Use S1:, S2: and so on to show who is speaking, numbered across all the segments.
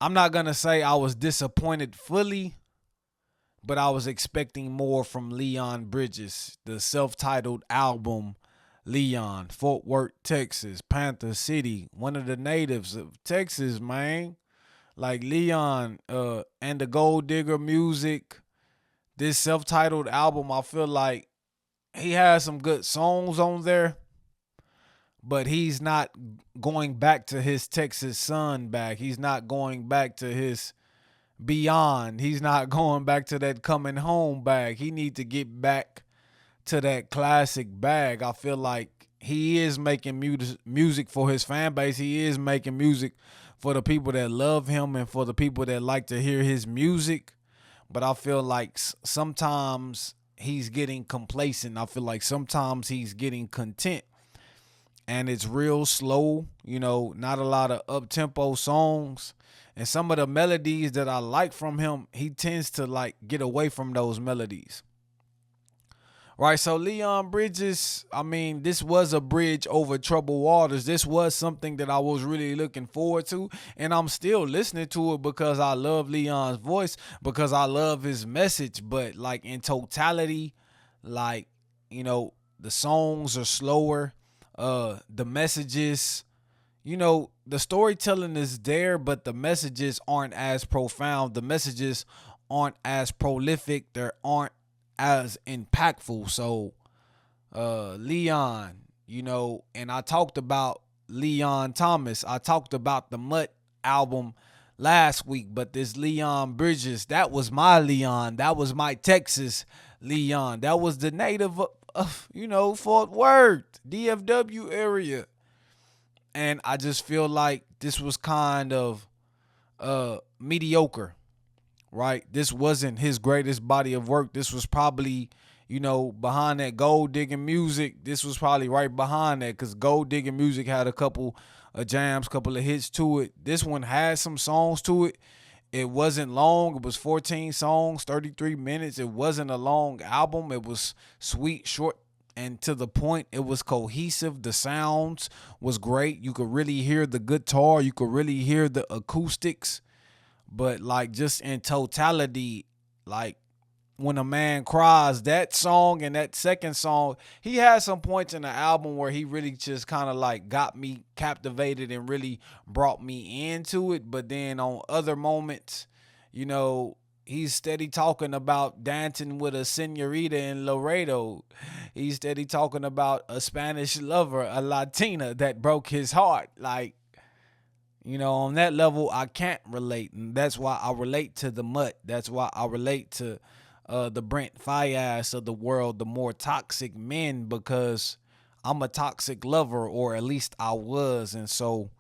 S1: I'm not gonna say I was disappointed fully, but I was expecting more from Leon Bridges, the self-titled album. Leon, Fort Worth, Texas, Panther City, one of the natives of Texas, man. Like Leon, and the Gold Digger music. This self-titled album, I feel like he has some good songs on there, but he's not going back to his Texas Sun back. He's not going back to his Beyond. He's not going back to that Coming Home bag. He need to get back to that classic bag. I feel like he is making music for his fan base. He is making music for the people that love him and for the people that like to hear his music. But I feel like sometimes he's getting complacent. I feel like sometimes he's getting content and it's real slow, not a lot of up tempo songs. And some of the melodies that I like from him, he tends to like get away from those melodies. Right, so Leon Bridges, I mean, this was a bridge over troubled waters. This was something that I was really looking forward to, and I'm still listening to it because I love Leon's voice, because I love his message. But like in totality, like the songs are slower, the messages, the storytelling is there, but the messages aren't as profound. The messages aren't as prolific. There aren't as impactful. So Leon, and I talked about Leon Thomas. I talked about the Mutt album last week, but this Leon Bridges, that was my Leon. That was my Texas Leon. That was the native of Fort Worth, DFW area. And I just feel like this was kind of mediocre, right? This wasn't his greatest body of work. This was probably, behind that Gold Digging Music. This was probably right behind that because Gold Digging Music had a couple of jams, couple of hits to it. This one had some songs to it. It wasn't long. It was 14 songs, 33 minutes. It wasn't a long album. It was sweet, short, and to the point. It was cohesive. The sounds was great. You could really hear the guitar. You could really hear the acoustics. But like just in totality, like when a man cries, that song and that second song, he had some points in the album where he really just kind of like got me captivated and really brought me into it. But then on other moments, he's steady talking about dancing with a senorita in Laredo. He's steady talking about a Spanish lover, a Latina that broke his heart. Like, on that level, I can't relate. And that's why I relate to the Mutt. That's why I relate to the Brent Fayez of the world, the more toxic men, because I'm a toxic lover, or at least I was. And so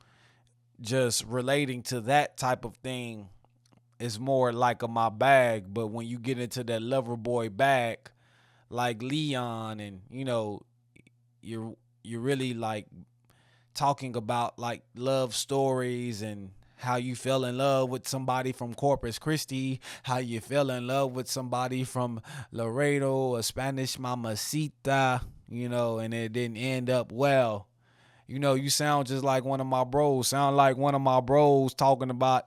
S1: just relating to that type of thing is more like a my bag. But when you get into that lover boy bag, like Leon, and, you're really like talking about like love stories and how you fell in love with somebody from Corpus Christi, how you fell in love with somebody from Laredo, a Spanish mamacita, and it didn't end up well. You sound just like one of my bros. Sound like one of my bros talking about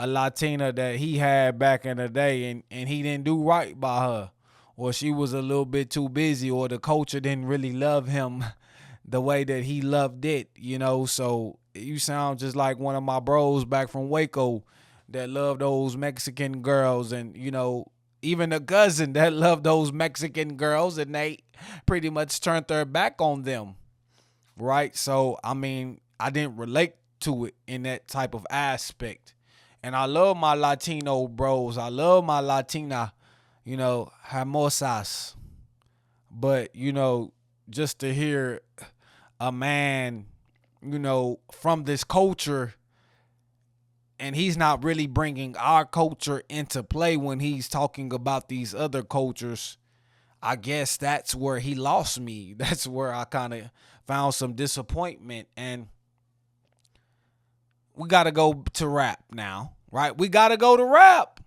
S1: a Latina that he had back in the day, and he didn't do right by her. Or she was a little bit too busy, or the culture didn't really love him the way that he loved it, So you sound just like one of my bros back from Waco that loved those Mexican girls, and, even a cousin that loved those Mexican girls, and they pretty much turned their back on them, right? So, I mean, I didn't relate to it in that type of aspect. And I love my Latino bros. I love my Latina, hermosas. But, just to hear a man, from this culture, and he's not really bringing our culture into play when he's talking about these other cultures, I guess that's where he lost me. That's where I kind of found some disappointment. And we got to go to rap now, right? We got to go to rap.